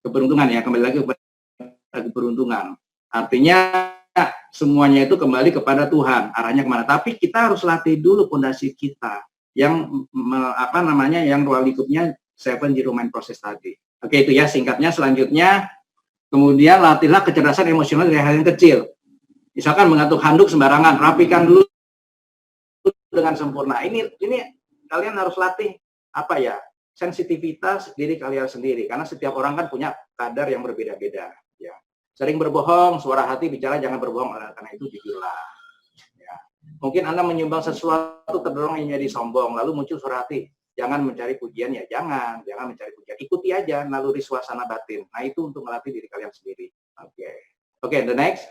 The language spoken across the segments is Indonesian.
keberuntungan ya, kembali lagi kepada keberuntungan. Artinya semuanya itu kembali kepada Tuhan, arahnya kemana. Tapi kita harus latih dulu fondasi kita yang yang ruang lingkupnya 7-0 mind process tadi. Oke, itu ya singkatnya. Selanjutnya, kemudian latihlah kecerdasan emosional dari hal yang kecil. Misalkan mengatur handuk sembarangan, rapikan dulu dengan sempurna. Ini kalian harus latih sensitivitas diri kalian sendiri, karena setiap orang kan punya kadar yang berbeda-beda. Ya. Sering berbohong, suara hati bicara jangan berbohong, karena itu jujurlah. Ya. Mungkin Anda menyumbang sesuatu terdorong ingin jadi sombong, lalu muncul suara hati, jangan mencari pujian ya, jangan mencari pujian, ikuti aja naluri suasana batin. Nah itu untuk melatih diri kalian sendiri. Oke, the next.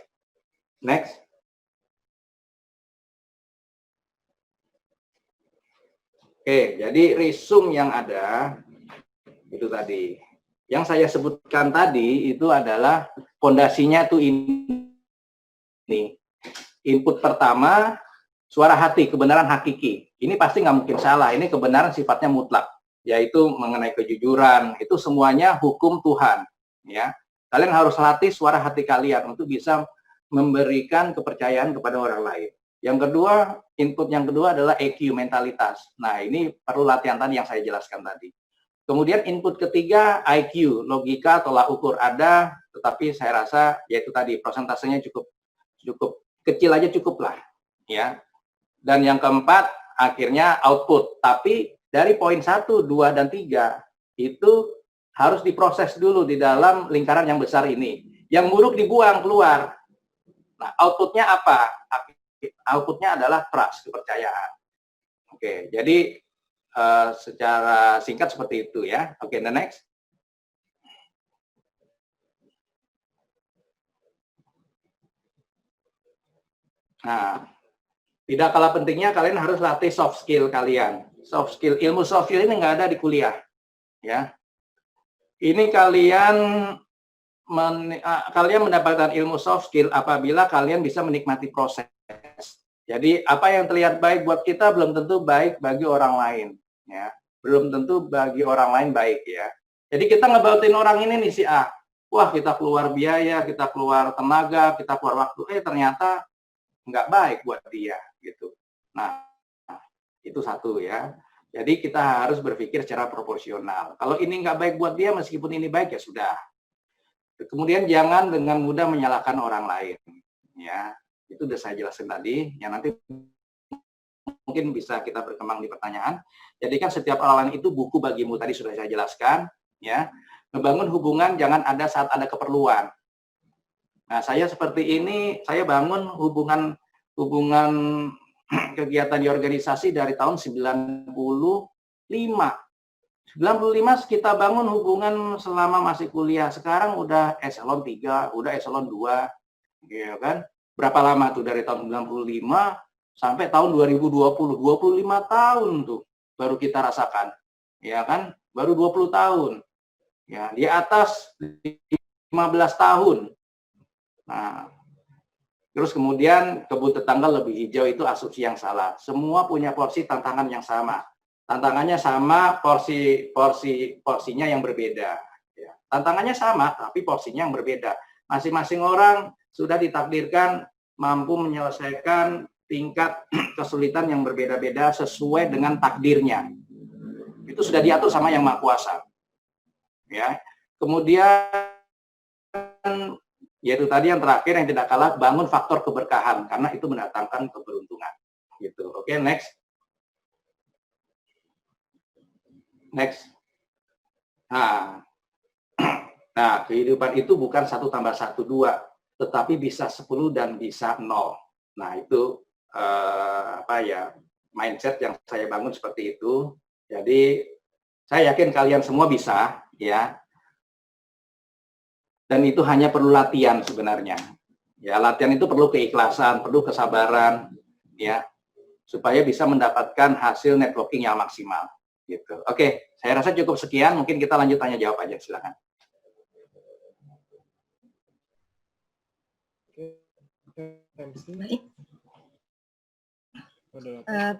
Oke, jadi resume yang ada itu tadi. Yang saya sebutkan tadi itu adalah fondasinya tuh ini. Input pertama, suara hati, kebenaran hakiki. Ini pasti nggak mungkin salah. Ini kebenaran sifatnya mutlak, yaitu mengenai kejujuran. Itu semuanya hukum Tuhan. Ya, kalian harus latih suara hati kalian untuk bisa memberikan kepercayaan kepada orang lain. Yang kedua, input yang kedua adalah EQ, mentalitas. Nah, ini perlu latihan tadi yang saya jelaskan tadi. Kemudian input ketiga, IQ, logika, tolak ukur ada, tetapi saya rasa yaitu tadi prosentasenya cukup kecil aja cukup lah, ya. Dan yang keempat, akhirnya output. Tapi dari poin 1, 2, dan 3 itu harus diproses dulu di dalam lingkaran yang besar ini. Yang buruk dibuang keluar. Nah, outputnya apa? Outputnya adalah trust, kepercayaan. Oke, jadi secara singkat seperti itu ya. Oke, the next. Nah, tidak kalah pentingnya kalian harus latih soft skill kalian. Soft skill, ilmu soft skill ini nggak ada di kuliah. Ya, ini kalian mendapatkan ilmu soft skill apabila kalian bisa menikmati proses. Jadi apa yang terlihat baik buat kita belum tentu baik bagi orang lain, ya. Belum tentu bagi orang lain baik ya. Jadi kita ngebautin orang ini nih si A. Wah, kita keluar biaya, kita keluar tenaga, kita keluar waktu. Ternyata nggak baik buat dia gitu. Nah, itu satu ya. Jadi kita harus berpikir secara proporsional. Kalau ini nggak baik buat dia, meskipun ini baik ya sudah. Kemudian jangan dengan mudah menyalahkan orang lain. Ya, itu sudah saya jelaskan tadi. Yang nanti mungkin bisa kita berkembang di pertanyaan. Jadi kan setiap orang lain itu buku bagimu, tadi sudah saya jelaskan. Ya, membangun hubungan jangan ada saat ada keperluan. Nah, saya seperti ini, saya bangun hubungan kegiatan di organisasi dari tahun 95. 95 kita bangun hubungan selama masih kuliah. Sekarang udah eselon 3, udah eselon 2. Ya kan? Berapa lama tuh dari tahun 95 sampai tahun 2020? 25 tahun tuh baru kita rasakan. Ya kan? Baru 20 tahun. Ya, di atas 15 tahun. Nah, terus kemudian kebun tetangga lebih hijau itu asumsi yang salah. Semua punya porsi tantangan yang sama. Tantangannya sama, porsinya yang berbeda. Ya. Tantangannya sama, tapi porsinya yang berbeda. Masing-masing orang sudah ditakdirkan mampu menyelesaikan tingkat kesulitan yang berbeda-beda sesuai dengan takdirnya. Itu sudah diatur sama Yang Maha Kuasa. Ya. Kemudian yaitu tadi yang terakhir yang tidak kalah, bangun faktor keberkahan karena itu mendatangkan keberuntungan. Gitu. Oke, next. Nah, kehidupan itu bukan 1 tambah 1, 2, tetapi bisa 10 dan bisa 0. Nah, itu mindset yang saya bangun seperti itu. Jadi, saya yakin kalian semua bisa, ya. Dan itu hanya perlu latihan sebenarnya. Ya, latihan itu perlu keikhlasan, perlu kesabaran, ya, supaya bisa mendapatkan hasil networking yang maksimal. Gitu. Oke, saya rasa cukup sekian. Mungkin kita lanjut tanya jawab aja, silakan. Baik.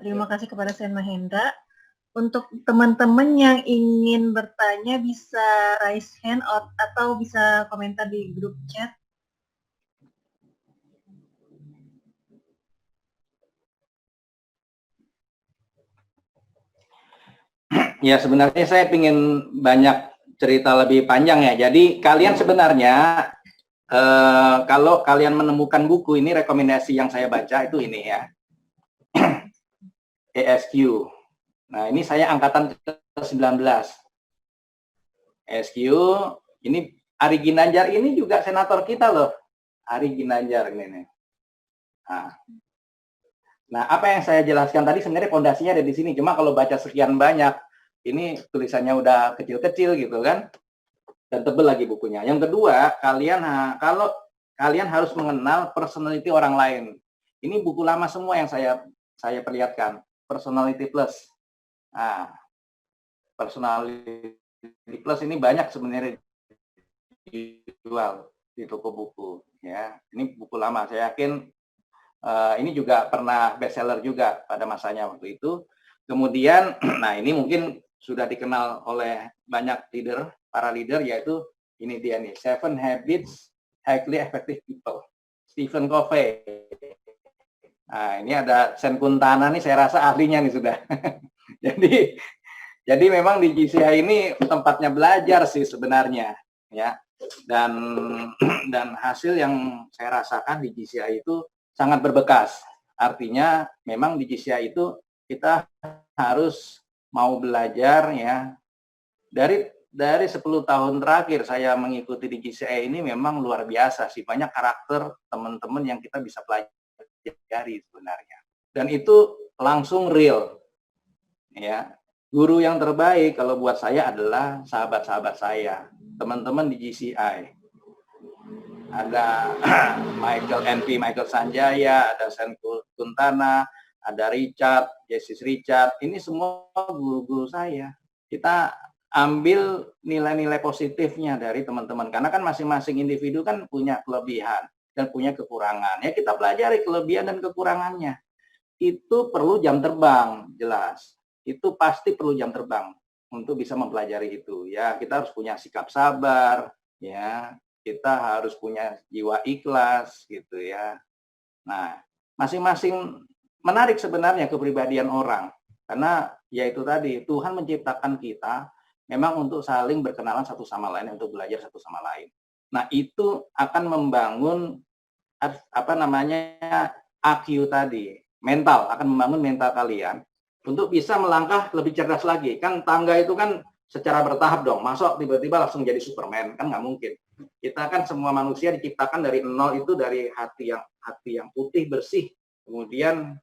Terima kasih kepada Sen Mahendra. Untuk teman-teman yang ingin bertanya bisa raise hand atau bisa komentar di grup chat. Ya sebenarnya saya ingin banyak cerita lebih panjang ya. Jadi kalian sebenarnya kalau kalian menemukan buku ini, rekomendasi yang saya baca itu ini ya, ESQ. Nah ini saya angkatan ke-19. ESQ, ini Ari Ginanjar ini juga senator kita loh. Ari Ginanjar ini nih. Nah, apa yang saya jelaskan tadi sebenarnya fondasinya ada di sini. Cuma kalau baca sekian banyak, ini tulisannya udah kecil-kecil gitu kan, dan tebel lagi bukunya. Yang kedua, kalau kalian harus mengenal personality orang lain. Ini buku lama semua yang saya perlihatkan. Personality Plus. Nah, Personality Plus ini banyak sebenarnya dijual di toko buku. Ya, ini buku lama. Saya yakin ini juga pernah bestseller juga pada masanya waktu itu. Kemudian, nah ini mungkin sudah dikenal oleh banyak para leader, yaitu ini dia nih, 7 Habits Highly Effective People, Stephen Covey. Nah ini ada Sen Kuntana nih, saya rasa ahlinya nih sudah. jadi memang di GCI ini tempatnya belajar sih sebenarnya, ya. Dan hasil yang saya rasakan di GCI itu sangat berbekas. Artinya memang di GCI itu kita harus mau belajar ya. Dari 10 tahun terakhir saya mengikuti di GCI ini memang luar biasa sih, banyak karakter teman-teman yang kita bisa pelajari sebenarnya. Dan itu langsung real. Ya. Guru yang terbaik kalau buat saya adalah sahabat-sahabat saya, teman-teman di GCI. Ada Michael Sanjaya, ada Sen Kuntana, ada Justice Richard. Ini semua guru-guru saya. Kita ambil nilai-nilai positifnya dari teman-teman. Karena kan masing-masing individu kan punya kelebihan dan punya kekurangan. Ya kita pelajari kelebihan dan kekurangannya. Itu perlu jam terbang, jelas. Itu pasti perlu jam terbang untuk bisa mempelajari itu. Ya, kita harus punya sikap sabar, ya. Kita harus punya jiwa ikhlas gitu ya. Nah, masing-masing menarik sebenarnya kepribadian orang. Karena ya itu tadi, Tuhan menciptakan kita memang untuk saling berkenalan satu sama lain, untuk belajar satu sama lain. Nah, itu akan membangun apa namanya AQ tadi, mental, akan membangun mental kalian untuk bisa melangkah lebih cerdas lagi. Kan tangga itu kan secara bertahap dong, masuk tiba-tiba langsung jadi Superman, kan nggak mungkin. Kita kan semua manusia diciptakan dari nol, itu dari hati yang putih bersih. Kemudian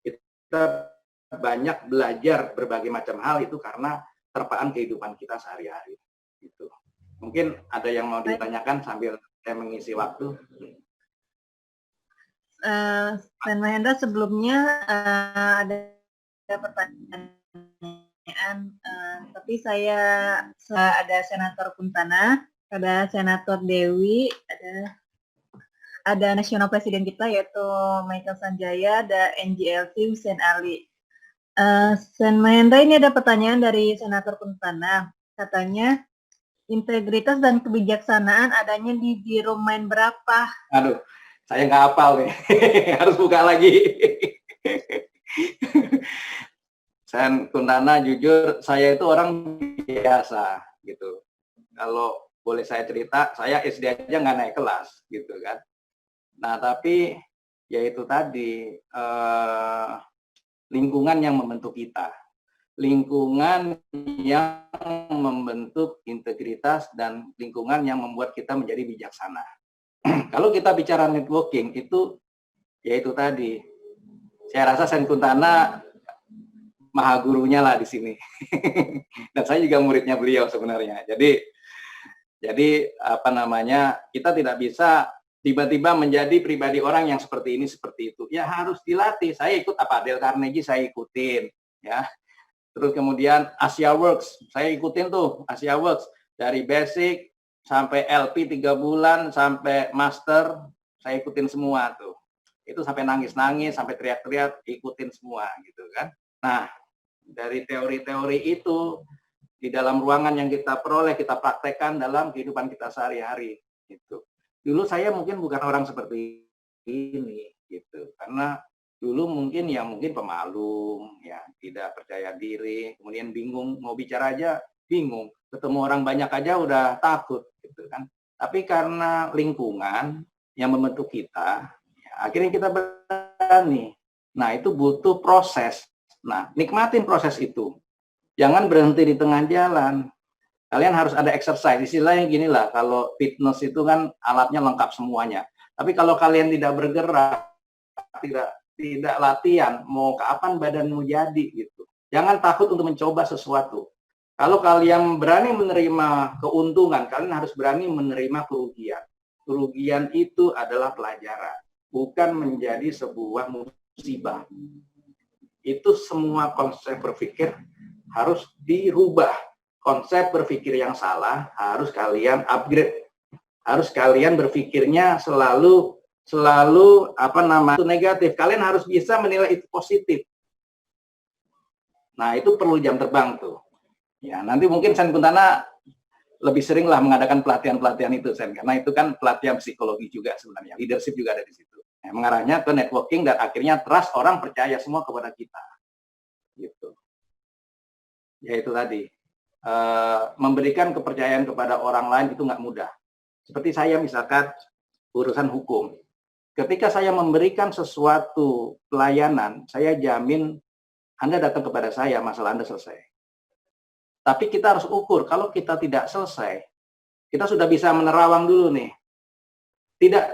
kita banyak belajar berbagai macam hal itu karena terpaan kehidupan kita sehari-hari. Gitu. Mungkin ada yang mau ditanyakan sambil saya mengisi waktu. Sen Mahendra, sebelumnya ada pertanyaan, tapi saya ada Senator Kuntana, ada Senator Dewi, ada Nasional Presiden kita yaitu Michael Sanjaya, ada NGLT Hussein Ali. Sen Mahendra, ini ada pertanyaan dari Senator Kuntana. Katanya, integritas dan kebijaksanaan adanya di Biro Main berapa? Aduh, saya nggak hafal nih. Harus buka lagi. Sen Kuntana, jujur saya itu orang biasa gitu. Kalau boleh saya cerita, saya SD aja nggak naik kelas gitu kan. Nah tapi ya itu tadi, lingkungan yang membentuk kita, lingkungan yang membentuk integritas, dan lingkungan yang membuat kita menjadi bijaksana. Kalau kita bicara networking itu, ya itu tadi, saya rasa Sen Kuntana maha gurunya lah di sini. Dan saya juga muridnya beliau sebenarnya. Jadi apa namanya, kita tidak bisa tiba-tiba menjadi pribadi orang yang seperti ini, seperti itu. Ya harus dilatih. Saya ikut Dale Carnegie, saya ikutin. Ya. Terus kemudian Asia Works, saya ikutin tuh Asia Works. Dari basic sampai LP 3 bulan, sampai master, saya ikutin semua tuh. Itu sampai nangis-nangis, sampai teriak-teriak, ikutin semua gitu kan. Nah, dari teori-teori itu di dalam ruangan yang kita peroleh, kita praktekkan dalam kehidupan kita sehari-hari. Gitu. Dulu saya mungkin bukan orang seperti ini, gitu. Karena dulu mungkin pemalu, ya tidak percaya diri, kemudian bingung mau bicara aja bingung, ketemu orang banyak aja udah takut, gitu kan. Tapi karena lingkungan yang membentuk kita, ya, akhirnya kita berani. Nah itu butuh proses. Nah nikmatin proses itu. Jangan berhenti di tengah jalan. Kalian harus ada exercise. Istilahnya gini lah, kalau fitness itu kan alatnya lengkap semuanya. Tapi kalau kalian tidak bergerak, tidak latihan, mau kapan badanmu jadi gitu. Jangan takut untuk mencoba sesuatu. Kalau kalian berani menerima keuntungan, kalian harus berani menerima kerugian. Kerugian itu adalah pelajaran, bukan menjadi sebuah musibah. Itu semua konsep berpikir harus dirubah. Konsep berpikir yang salah harus kalian upgrade. Harus kalian berpikirnya selalu itu negatif. Kalian harus bisa menilai itu positif. Nah, itu perlu jam terbang tuh. Ya, nanti mungkin Sen Kuntana lebih sering lah mengadakan pelatihan-pelatihan itu, Sen, karena itu kan pelatihan psikologi juga sebenarnya. Leadership juga ada di situ. Ya, mengarahnya ke networking dan akhirnya trust, orang percaya semua kepada kita. Gitu. Ya itu tadi. Memberikan kepercayaan kepada orang lain itu nggak mudah. Seperti saya misalkan urusan hukum. Ketika saya memberikan sesuatu pelayanan, saya jamin Anda datang kepada saya, masalah Anda selesai. Tapi kita harus ukur, kalau kita tidak selesai, kita sudah bisa menerawang dulu nih.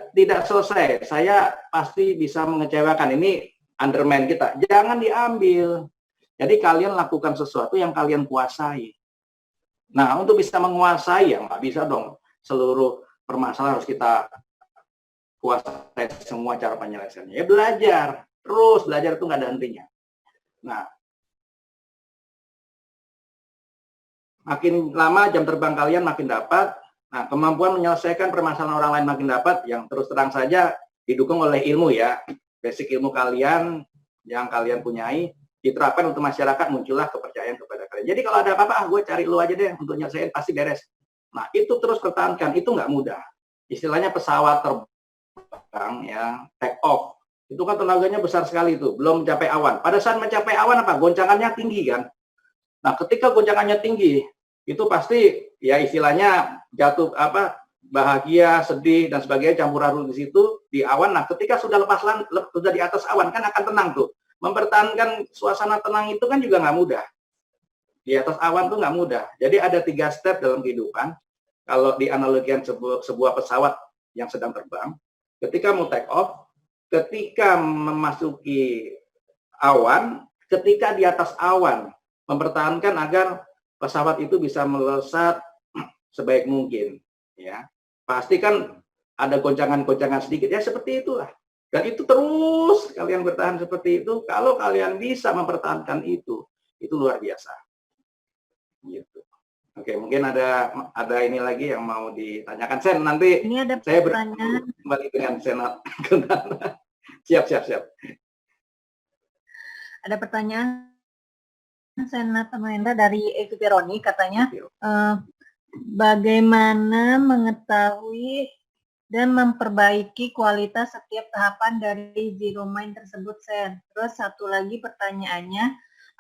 Tidak selesai, saya pasti bisa mengecewakan. Ini undermine kita. Jangan diambil. Jadi kalian lakukan sesuatu yang kalian kuasai. Nah, untuk bisa menguasai, ya nggak bisa dong seluruh permasalahan harus kita kuasai semua cara penyelesaiannya. Ya belajar, terus belajar itu nggak ada hentinya. Nah, makin lama jam terbang kalian makin dapat, nah kemampuan menyelesaikan permasalahan orang lain makin dapat, yang terus terang saja didukung oleh ilmu ya. Basic ilmu kalian yang kalian punyai, diterapkan untuk masyarakat, muncullah kepercayaan kepada kalian. Jadi kalau ada apa-apa, gue cari lu aja deh untuk nyelesain, pasti beres. Nah, itu terus pertahankan, itu nggak mudah. Istilahnya pesawat terbang, ya, take off. Itu kan tenaganya besar sekali itu, belum mencapai awan. Pada saat mencapai awan apa? Goncangannya tinggi kan? Nah, ketika goncangannya tinggi, itu pasti ya istilahnya jatuh bahagia, sedih dan sebagainya campur aduk di situ di awan. Nah, ketika sudah sudah di atas awan kan akan tenang tuh. Mempertahankan suasana tenang itu kan juga nggak mudah. Di atas awan tuh nggak mudah. Jadi ada 3 step dalam kehidupan. Kalau dianalogikan sebuah pesawat yang sedang terbang, ketika mau take off, ketika memasuki awan, ketika di atas awan, mempertahankan agar pesawat itu bisa melesat sebaik mungkin. Ya, pasti kan ada goncangan-goncangan sedikit. Ya seperti itulah. Dan itu terus kalian bertahan seperti itu. Kalau kalian bisa mempertahankan itu luar biasa. Gitu. Oke, mungkin ada ini lagi yang mau ditanyakan. Sen, nanti ini ada saya pertanyaan kembali dengan Senat. Siap. Ada pertanyaan Senat Mahendra dari Evi Peroni, katanya bagaimana mengetahui dan memperbaiki kualitas setiap tahapan dari Zero Mind tersebut, Sen. Terus satu lagi pertanyaannya,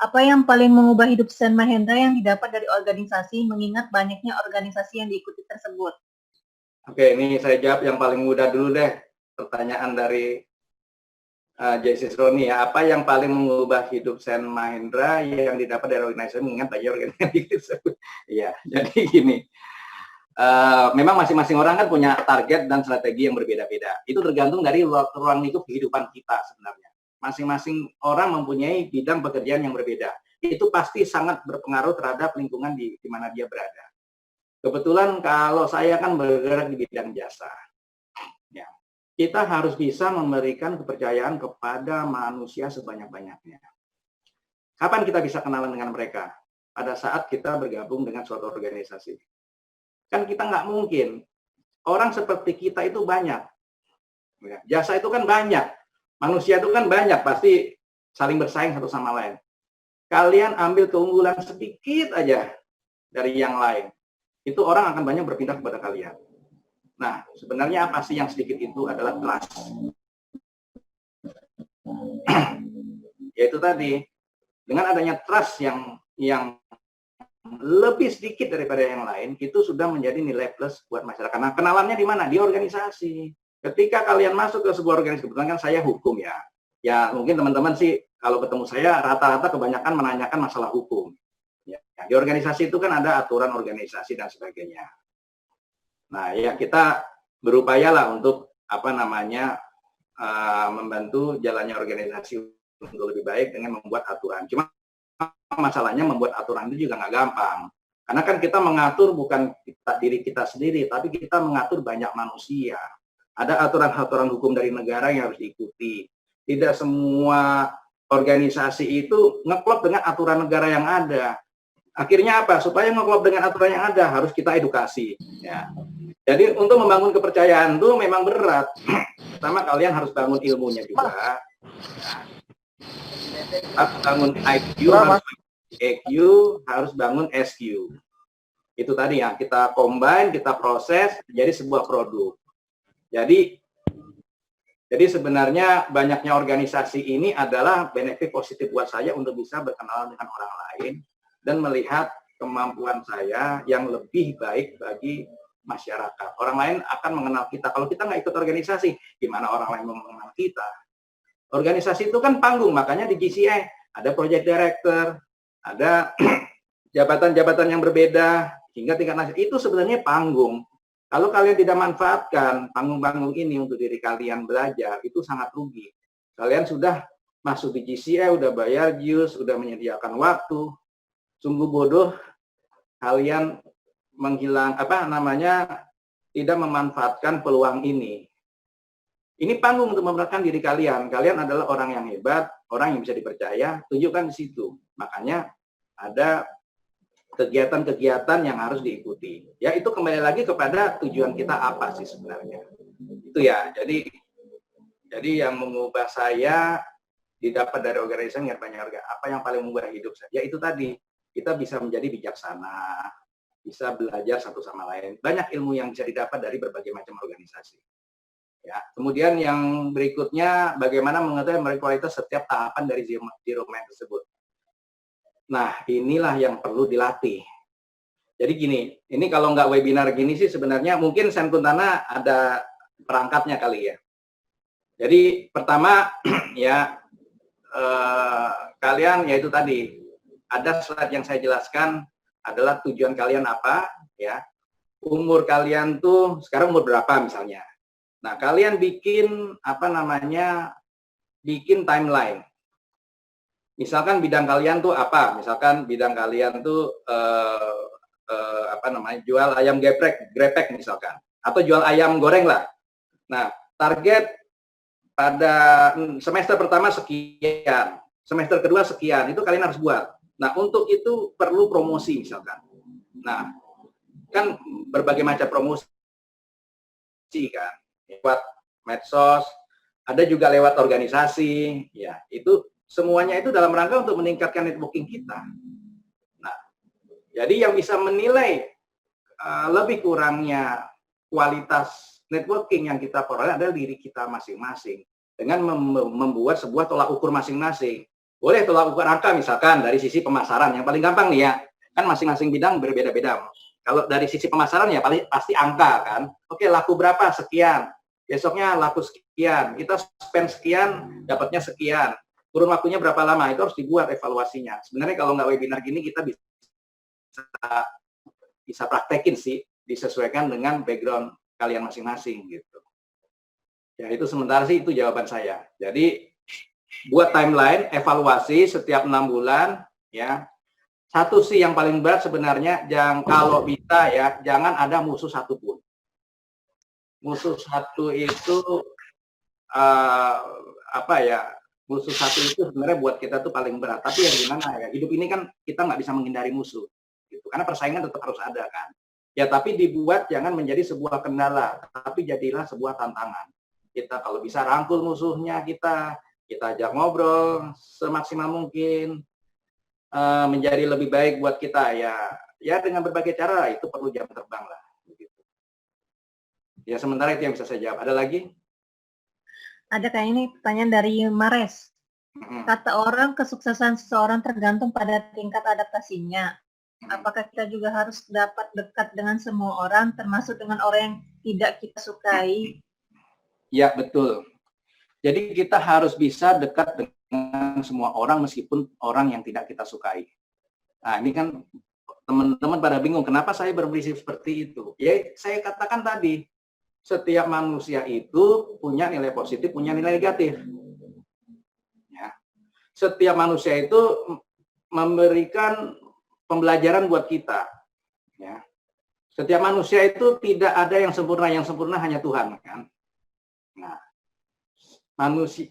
apa yang paling mengubah hidup Sen Mahendra yang didapat dari organisasi, mengingat banyaknya organisasi yang diikuti tersebut? Oke, ini saya jawab yang paling mudah dulu deh. Pertanyaan dari J.C. Roni ya, apa yang paling mengubah hidup Sen Mahendra yang didapat dari organisasi, mengingat banyak organisasi tersebut? Iya, jadi gini. Memang masing-masing orang kan punya target dan strategi yang berbeda-beda. Itu tergantung dari ruang lingkup kehidupan kita sebenarnya. Masing-masing orang mempunyai bidang pekerjaan yang berbeda. Itu pasti sangat berpengaruh terhadap lingkungan di mana dia berada. Kebetulan kalau saya kan bergerak di bidang jasa. Ya, kita harus bisa memberikan kepercayaan kepada manusia sebanyak-banyaknya. Kapan kita bisa kenalan dengan mereka? Pada saat kita bergabung dengan suatu organisasi. Kan kita nggak mungkin. Orang seperti kita itu banyak. Jasa itu kan banyak. Manusia itu kan banyak. Pasti saling bersaing satu sama lain. kalian ambil keunggulan sedikit aja dari yang lain, itu orang akan banyak berpindah kepada kalian. Nah, sebenarnya apa sih yang sedikit itu adalah trust. Yaitu tadi, dengan adanya trust yang lebih sedikit daripada yang lain, itu sudah menjadi nilai plus buat masyarakat. Nah, kenalannya di mana? Di organisasi. Ketika kalian masuk ke sebuah organisasi, kebetulan kan saya hukum ya. Ya, mungkin teman-teman sih kalau ketemu saya rata-rata kebanyakan menanyakan masalah hukum. Ya, di organisasi itu kan ada aturan organisasi dan sebagainya. Nah, ya kita berupayalah untuk membantu jalannya organisasi untuk lebih baik dengan membuat aturan. Cuma masalahnya membuat aturan itu juga nggak gampang. Karena kan kita mengatur bukan diri kita sendiri, tapi kita mengatur banyak manusia. Ada aturan-aturan hukum dari negara yang harus diikuti. Tidak semua organisasi itu ngeklop dengan aturan negara yang ada. Akhirnya apa? Supaya ngeklop dengan aturan yang ada, harus kita edukasi. Ya. Jadi untuk membangun kepercayaan itu memang berat. Pertama kalian harus bangun ilmunya juga. Harus bangun IQ, harus bangun EQ, harus bangun SQ. Itu tadi ya, kita combine, kita proses, jadi sebuah produk. Jadi sebenarnya banyaknya organisasi ini adalah benefit positif buat saya untuk bisa berkenalan dengan orang lain dan melihat kemampuan saya yang lebih baik bagi masyarakat. Orang lain akan mengenal kita. Kalau kita nggak ikut organisasi, gimana orang lain mau mengenal kita? Organisasi itu kan panggung, makanya di GCI ada project director, ada jabatan-jabatan yang berbeda, hingga tingkat nasional. Itu sebenarnya panggung. Kalau kalian tidak manfaatkan panggung-panggung ini untuk diri kalian belajar, itu sangat rugi. Kalian sudah masuk di GCI, udah bayar dues, udah menyediakan waktu, sungguh bodoh kalian tidak memanfaatkan peluang ini. Ini panggung untuk memperkenalkan diri kalian. Kalian adalah orang yang hebat, orang yang bisa dipercaya, tunjukkan di situ. Makanya ada kegiatan-kegiatan yang harus diikuti. Ya, itu kembali lagi kepada tujuan kita apa sih sebenarnya. Itu ya. Jadi yang mengubah saya didapat dari organisasi yang banyak apa yang paling mengubah hidup saya. Ya itu tadi, kita bisa menjadi bijaksana, bisa belajar satu sama lain. Banyak ilmu yang bisa didapat dari berbagai macam organisasi. Ya, kemudian yang berikutnya bagaimana mengetahui kualitas setiap tahapan dari zero mind tersebut. Nah, inilah yang perlu dilatih. Jadi gini, ini kalau nggak webinar gini sih sebenarnya mungkin Sen Kuntana ada perangkatnya kali ya. Jadi pertama ya kalian yaitu tadi ada slide yang saya jelaskan adalah tujuan kalian apa ya. Umur kalian tuh sekarang umur berapa misalnya. Nah, kalian bikin bikin timeline. Misalkan bidang kalian tuh apa? Misalkan bidang kalian tuh jual ayam geprek misalkan, atau jual ayam goreng lah. Nah, target pada semester pertama sekian, semester kedua sekian, itu kalian harus buat. Nah, untuk itu perlu promosi misalkan. Nah, kan berbagai macam promosi kan, lewat medsos, ada juga lewat organisasi, ya itu semuanya itu dalam rangka untuk meningkatkan networking kita. Nah, jadi yang bisa menilai lebih kurangnya kualitas networking yang kita peroleh adalah diri kita masing-masing dengan membuat sebuah tolak ukur masing-masing. Boleh tolak ukur angka misalkan dari sisi pemasaran, yang paling gampang nih ya, kan masing-masing bidang berbeda-beda. Kalau dari sisi pemasaran ya pasti angka kan. Oke, laku berapa? Sekian. Besoknya laku sekian. Kita spend sekian, dapatnya sekian. Kurun waktunya berapa lama? Itu harus dibuat evaluasinya. Sebenarnya kalau nggak webinar gini kita bisa praktekin sih, disesuaikan dengan background kalian masing-masing gitu. Ya itu sementara sih itu jawaban saya. Jadi buat timeline, evaluasi setiap 6 bulan ya. Satu sih yang paling berat sebenarnya, kalau bisa ya, jangan ada musuh satupun. Musuh satu itu musuh satu itu sebenarnya buat kita tuh paling berat. Tapi ya gimana ya, hidup ini kan kita nggak bisa menghindari musuh, gitu. Karena persaingan tetap harus ada kan. Ya tapi dibuat jangan menjadi sebuah kendala, tapi jadilah sebuah tantangan. Kita kalau bisa rangkul musuhnya, kita ajak ngobrol semaksimal mungkin. menjadi lebih baik buat kita ya dengan berbagai cara itu perlu jam terbang lah. Begitu. Ya sementara itu yang bisa saya jawab. Ada lagi? Ada kayak ini pertanyaan dari Mares. Kata orang kesuksesan seseorang tergantung pada tingkat adaptasinya. Apakah kita juga harus dapat dekat dengan semua orang, termasuk dengan orang yang tidak kita sukai? Ya, betul. Jadi kita harus bisa dekat dengan semua orang meskipun orang yang tidak kita sukai. Nah, ini kan teman-teman pada bingung, kenapa saya berprinsip seperti itu? Ya, saya katakan tadi, setiap manusia itu punya nilai positif, punya nilai negatif. Ya. Setiap manusia itu memberikan pembelajaran buat kita. Ya. Setiap manusia itu tidak ada yang sempurna hanya Tuhan, kan? Nah, manusia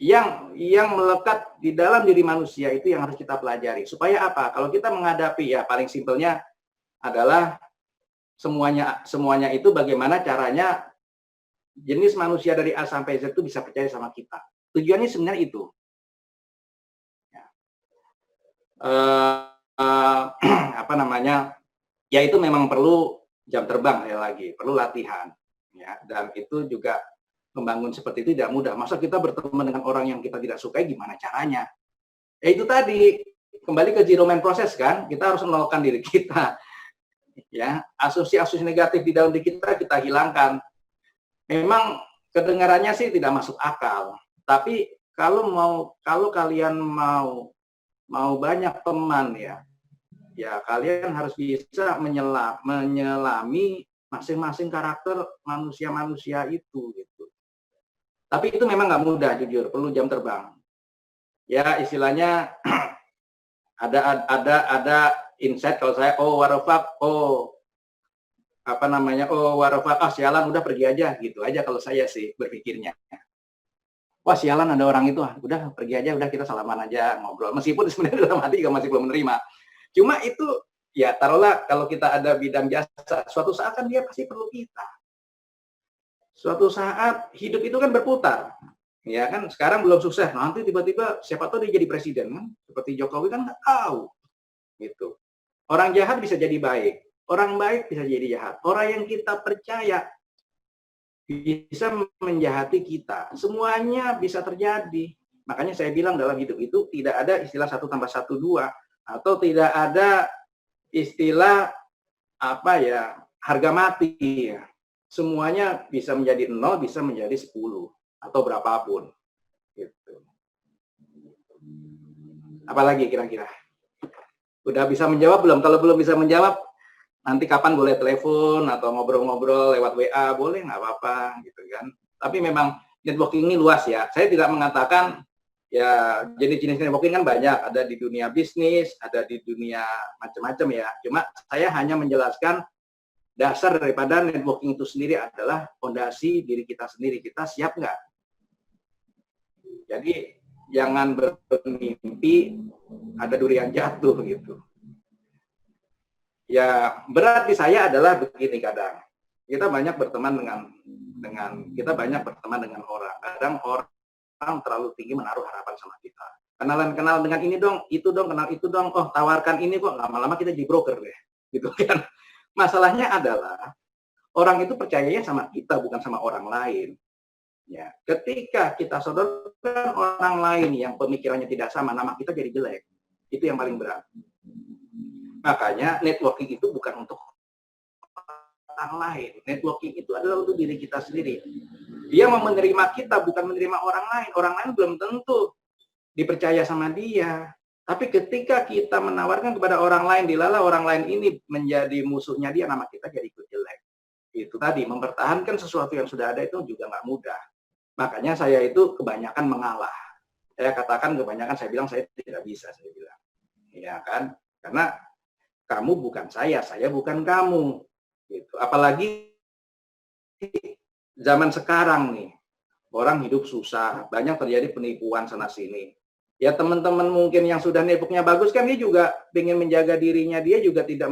yang melekat di dalam diri manusia itu yang harus kita pelajari. Supaya apa? Kalau kita menghadapi, ya paling simpelnya adalah semuanya itu bagaimana caranya jenis manusia dari A sampai Z itu bisa percaya sama kita. Tujuannya sebenarnya itu. Ya. Apa namanya? Ya itu memang perlu jam terbang lagi, perlu latihan. Ya, dan itu juga membangun seperti itu tidak mudah. Masa kita berteman dengan orang yang kita tidak sukai, gimana caranya? Ya itu tadi, kembali ke zero man process kan, kita harus menolakkan diri kita. Ya, asumsi-asumsi negatif di dalam diri kita hilangkan. Memang kedengarannya sih tidak masuk akal, tapi kalau kalian mau banyak teman ya kalian harus bisa menyelami masing-masing karakter manusia-manusia itu gitu. Tapi itu memang nggak mudah, jujur, perlu jam terbang. Ya istilahnya ada insight kalau saya, sialan udah pergi aja, gitu aja kalau saya sih berpikirnya. Wah sialan ada orang itu, udah pergi aja, udah kita salaman aja, ngobrol. Meskipun sebenarnya dalam hati masih belum menerima. Cuma itu, ya taruhlah kalau kita ada bidang jasa, suatu saat kan dia pasti perlu kita. Suatu saat hidup itu kan berputar. Ya kan sekarang belum sukses, nanti tiba-tiba siapa tahu dia jadi presiden kan, seperti Jokowi kan nggak tahu gitu. Orang jahat bisa jadi baik, orang baik bisa jadi jahat, orang yang kita percaya bisa menjahati kita, semuanya bisa terjadi. Makanya saya bilang dalam hidup itu tidak ada istilah 1 tambah 1 2, atau tidak ada istilah harga mati. Semuanya bisa menjadi 0, bisa menjadi 10 atau berapapun. Gitu. Apalagi kira-kira? Udah bisa menjawab belum? Kalau belum bisa menjawab, nanti kapan boleh telepon atau ngobrol-ngobrol lewat WA, boleh nggak apa-apa gitu kan. Tapi memang networking ini luas ya. Saya tidak mengatakan ya jenis-jenis networking kan banyak, ada di dunia bisnis, ada di dunia macam-macam ya. Cuma saya hanya menjelaskan dasar daripada networking itu sendiri adalah fondasi diri kita sendiri. Kita siap nggak? Jadi jangan bermimpi ada durian jatuh gitu. Ya berat di saya adalah begini kadang. Kita banyak berteman dengan orang. Kadang orang terlalu tinggi menaruh harapan sama kita. Kenal dengan ini dong, itu dong, kenal itu dong. Oh tawarkan ini kok, lama-lama kita jadi broker deh, gitu kan. Masalahnya adalah orang itu percayanya sama kita, bukan sama orang lain. Ya, ketika kita sodorkan orang lain yang pemikirannya tidak sama, nama kita jadi jelek. Itu yang paling berat. Makanya networking itu bukan untuk orang lain. Networking itu adalah untuk diri kita sendiri. Dia mau menerima kita, bukan menerima orang lain. Orang lain belum tentu dipercaya sama dia. Tapi ketika kita menawarkan kepada orang lain, dilala orang lain ini menjadi musuhnya dia, nama kita jadi ikut jelek. Itu tadi, mempertahankan sesuatu yang sudah ada itu juga nggak mudah. Makanya saya itu kebanyakan mengalah. Saya katakan kebanyakan, saya bilang saya tidak bisa, saya bilang. Ya kan? Karena kamu bukan saya bukan kamu. Gitu. Apalagi zaman sekarang nih, orang hidup susah, banyak terjadi penipuan sana sini. Ya teman-teman mungkin yang sudah networknya bagus kan dia juga ingin menjaga dirinya, dia juga tidak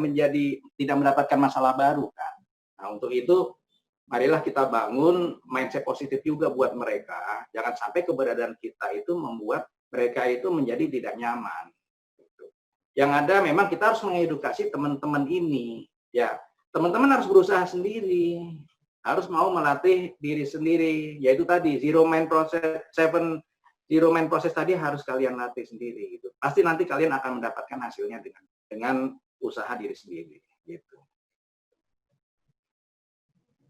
mendapatkan masalah baru kan. Nah untuk itu marilah kita bangun mindset positif juga buat mereka. Jangan sampai keberadaan kita itu membuat mereka itu menjadi tidak nyaman. Yang ada memang kita harus mengedukasi teman-teman ini. Ya, teman-teman harus berusaha sendiri, harus mau melatih diri sendiri. Yaitu tadi zero mind process, zero mind process tadi harus kalian latih sendiri. Gitu. Pasti nanti kalian akan mendapatkan hasilnya dengan usaha diri sendiri. Gitu.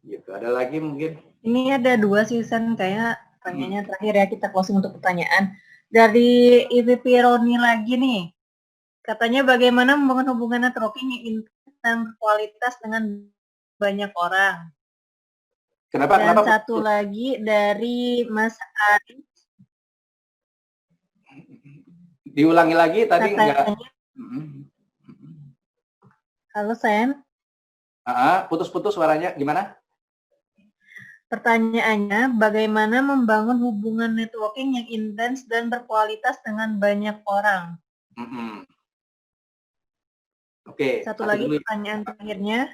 Gitu. Ada lagi mungkin? Ini ada 2 season kayak pertanyaannya terakhir ya, kita closing untuk pertanyaan. Dari IVP Roni lagi nih, katanya bagaimana membangun hubungan networking yang intens dan berkualitas dengan banyak orang. Kenapa? Dan kenapa? satu lagi dari Mas Ari. Diulangi lagi tadi enggak. Halo Sen. Putus-putus suaranya, gimana? Pertanyaannya, bagaimana membangun hubungan networking yang intens dan berkualitas dengan banyak orang? Oke. Satu lagi dulu. Pertanyaan terakhirnya.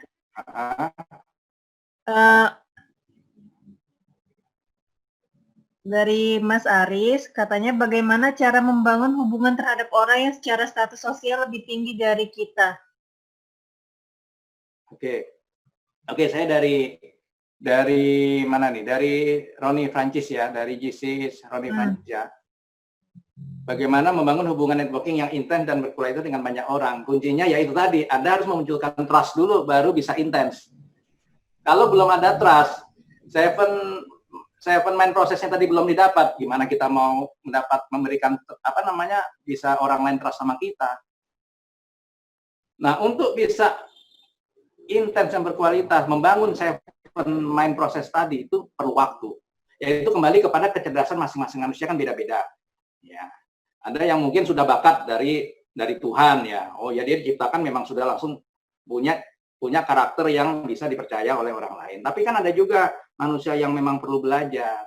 Dari Mas Aris, katanya bagaimana cara membangun hubungan terhadap orang yang secara status sosial lebih tinggi dari kita? Oke, saya dari mana nih? Dari Roni Francis ya, dari GC Roni Francis ya. Bagaimana membangun hubungan networking yang intens dan berkualitas dengan banyak orang? Kuncinya yaitu tadi, Anda harus memunculkan trust dulu, baru bisa intens. Kalau belum ada trust, seven mind prosesnya tadi belum didapat, gimana kita mau memberikan bisa orang lain trust sama kita. Nah, untuk bisa intens dan berkualitas, membangun mind proses tadi itu perlu waktu. Yaitu kembali kepada kecerdasan masing-masing manusia kan beda-beda. Ya. Ada yang mungkin sudah bakat dari Tuhan ya. Oh ya, dia diciptakan memang sudah langsung punya karakter yang bisa dipercaya oleh orang lain. Tapi kan ada juga manusia yang memang perlu belajar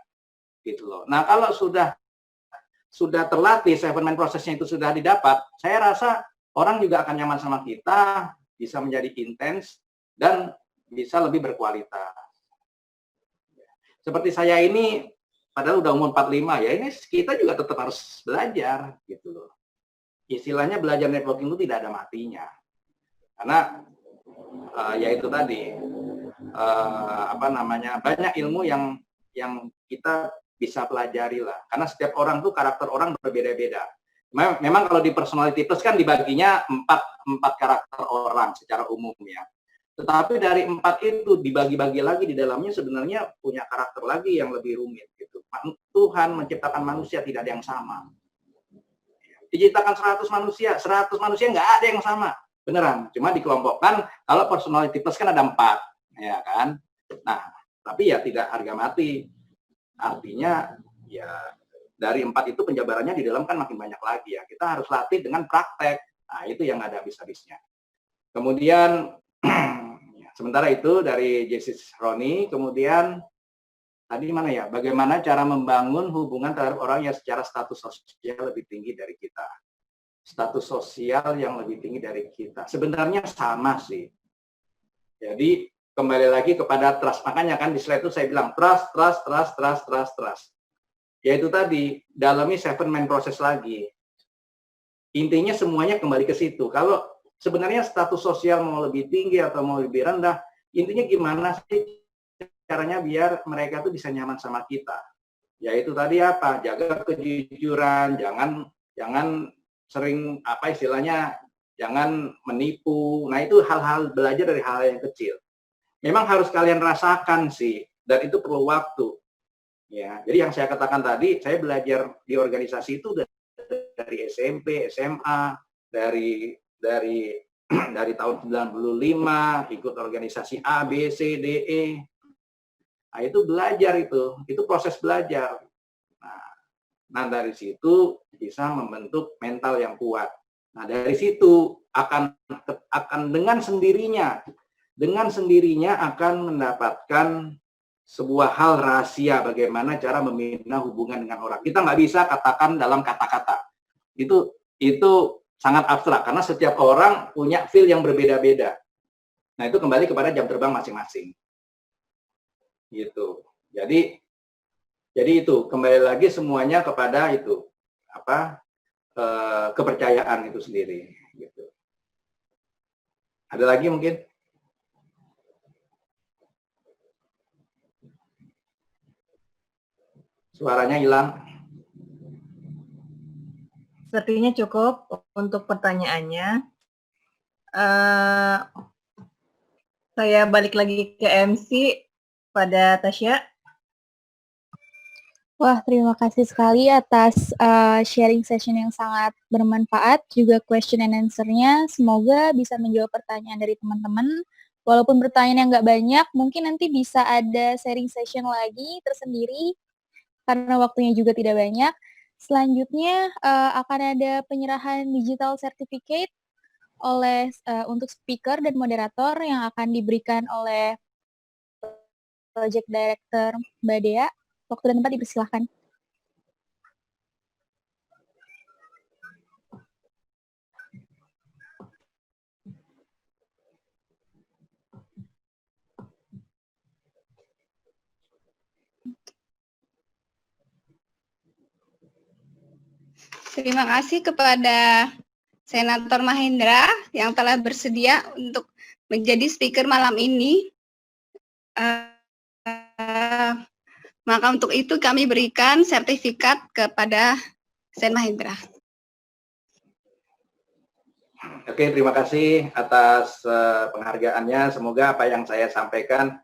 gitu loh. Nah, kalau sudah terlatih, seven mind prosesnya itu sudah didapat, saya rasa orang juga akan nyaman sama kita, bisa menjadi intens dan bisa lebih berkualitas. Seperti saya ini, padahal udah umur 45 ya, ini kita juga tetap harus belajar gitu loh. Istilahnya belajar networking itu tidak ada matinya. Karena ya itu tadi banyak ilmu yang kita bisa pelajari lah. Karena setiap orang tuh karakter orang berbeda-beda. Memang kalau di personality plus kan dibaginya 4 karakter orang secara umum ya. Tetapi dari 4 itu dibagi-bagi lagi di dalamnya sebenarnya punya karakter lagi yang lebih rumit gitu. Tuhan menciptakan manusia tidak ada yang sama. Diciptakan 100 manusia nggak ada yang sama. Beneran, cuma dikelompokkan. Kalau personality plus kan ada 4, ya kan. Nah, tapi ya tidak harga mati. Artinya ya dari 4 itu penjabarannya di dalam kan makin banyak lagi ya. Kita harus latih dengan praktek. Nah, itu yang ada habis-habisnya. Kemudian sementara itu dari Jessis Roni, kemudian tadi mana ya? Bagaimana cara membangun hubungan terhadap orang yang secara status sosial lebih tinggi dari kita? Status sosial yang lebih tinggi dari kita. Sebenarnya sama sih. Jadi kembali lagi kepada trust. Makanya kan di slide itu saya bilang trust. Yaitu tadi dalami seven mind process lagi. Intinya semuanya kembali ke situ. Kalau sebenarnya status sosial mau lebih tinggi atau mau lebih rendah, intinya gimana sih caranya biar mereka tuh bisa nyaman sama kita. Yaitu tadi apa? Jaga kejujuran, jangan sering jangan menipu. Nah, itu hal-hal belajar dari hal yang kecil. Memang harus kalian rasakan sih, dan itu perlu waktu. Ya, jadi yang saya katakan tadi, saya belajar di organisasi itu dari SMP, SMA, dari tahun 95, ikut organisasi A, B, C, D, E. Nah, itu belajar itu proses belajar. Nah, dari situ bisa membentuk mental yang kuat. Nah, dari situ akan dengan sendirinya akan mendapatkan sebuah hal rahasia bagaimana cara membina hubungan dengan orang. Kita nggak bisa katakan dalam kata-kata. Itu sangat abstrak karena setiap orang punya feel yang berbeda-beda. Nah, itu kembali kepada jam terbang masing-masing. Gitu. Jadi itu kembali lagi semuanya kepada kepercayaan itu sendiri. Gitu. Ada lagi mungkin? Suaranya hilang. Sepertinya cukup untuk pertanyaannya. Eh, saya balik lagi ke MC pada Tasya. Wah, terima kasih sekali atas sharing session yang sangat bermanfaat, juga question and answer-nya. Semoga bisa menjawab pertanyaan dari teman-teman. Walaupun pertanyaan yang nggak banyak, mungkin nanti bisa ada sharing session lagi tersendiri, karena waktunya juga tidak banyak. Selanjutnya akan ada penyerahan digital certificate untuk speaker dan moderator yang akan diberikan oleh Project Director Mbak Dea. Waktu dan tempat dipersilahkan. Terima kasih kepada Senator Mahendra yang telah bersedia untuk menjadi speaker malam ini. Maka untuk itu kami berikan sertifikat kepada Sen Mahendra. Oke, terima kasih atas penghargaannya. Semoga apa yang saya sampaikan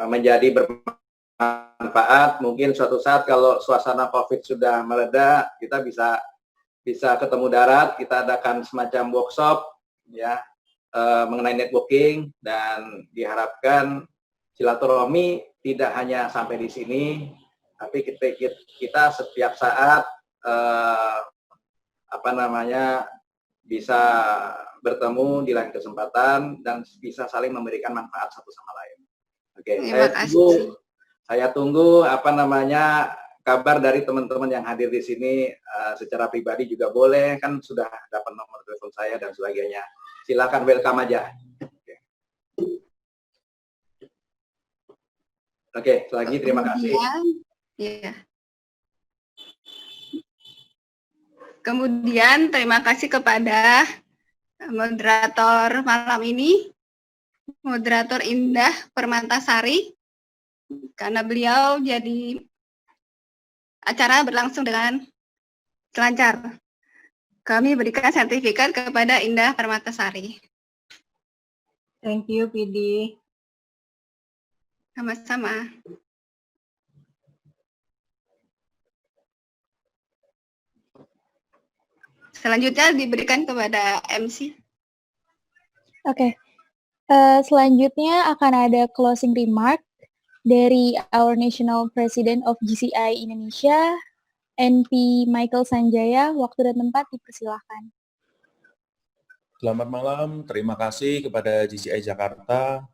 menjadi bermanfaat. Mungkin suatu saat kalau suasana COVID sudah mereda, kita bisa ketemu darat. Kita adakan semacam workshop ya mengenai networking, dan diharapkan silaturahmi tidak hanya sampai di sini, tapi kita setiap saat bisa bertemu di lain kesempatan dan bisa saling memberikan manfaat satu sama lain. Oke, saya tunggu kabar dari teman-teman yang hadir di sini secara pribadi juga boleh, kan sudah dapat nomor telepon saya dan sebagainya. Silakan, welcome aja. Oke, lagi terima kasih. Ya. Kemudian terima kasih kepada moderator malam ini, moderator Indah Permatasari, karena beliau jadi acara berlangsung dengan lancar. Kami berikan sertifikat kepada Indah Permatasari. Thank you, PD. Sama-sama. Selanjutnya diberikan kepada MC. Oke. Selanjutnya akan ada closing remark dari our National President of GCI Indonesia, NP Michael Sanjaya. Waktu dan tempat dipersilahkan. Selamat malam, terima kasih kepada GCI Jakarta.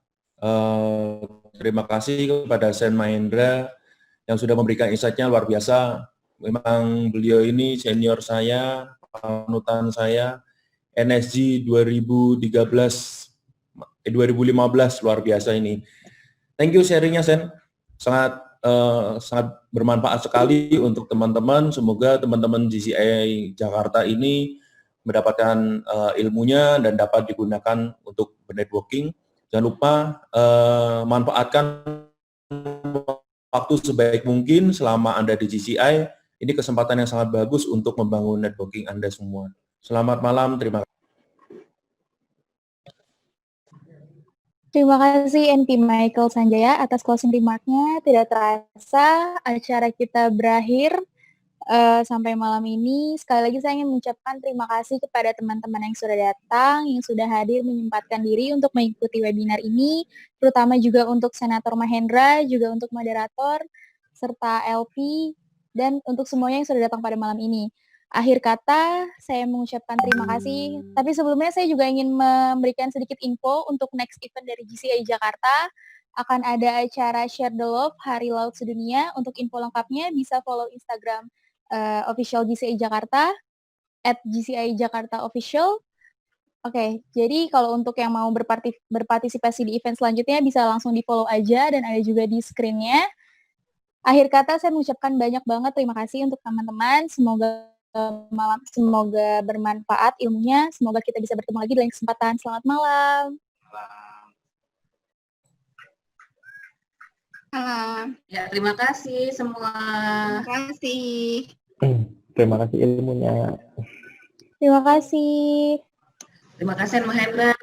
Terima kasih kepada Sen Mahendra yang sudah memberikan insight-nya luar biasa. Memang beliau ini senior saya, panutan saya, NSG 2015 luar biasa ini. Thank you sharing-nya, Sen. Sangat bermanfaat sekali untuk teman-teman. Semoga teman-teman GCI Jakarta ini mendapatkan ilmunya dan dapat digunakan untuk networking. Jangan lupa manfaatkan waktu sebaik mungkin selama Anda di GCI. Ini kesempatan yang sangat bagus untuk membangun networking Anda semua. Selamat malam, terima kasih. Terima kasih NP Michael Sanjaya atas closing remark-nya. Tidak terasa acara kita berakhir sampai malam ini. Sekali lagi saya ingin mengucapkan terima kasih kepada teman-teman yang sudah datang, yang sudah hadir menyempatkan diri untuk mengikuti webinar ini, terutama juga untuk Senator Mahendra, juga untuk moderator, serta LP, dan untuk semuanya yang sudah datang pada malam ini. Akhir kata, saya mengucapkan terima kasih. Tapi sebelumnya saya juga ingin memberikan sedikit info untuk next event dari GCI Jakarta. Akan ada acara Share the Love Hari Laut Sedunia. Untuk info lengkapnya bisa follow Instagram official GCI Jakarta @GCI Jakarta Official. Oke, jadi kalau untuk yang mau berpartisipasi di event selanjutnya bisa langsung di follow aja dan ada juga di screen-nya. Akhir kata saya mengucapkan banyak banget terima kasih untuk teman-teman. Semoga malam. Semoga bermanfaat ilmunya. Semoga kita bisa bertemu lagi dalam kesempatan. Selamat malam. Malam. Ya, terima kasih semua. Terima kasih. Terima kasih ilmunya. Terima kasih. Terima kasih Mahendra.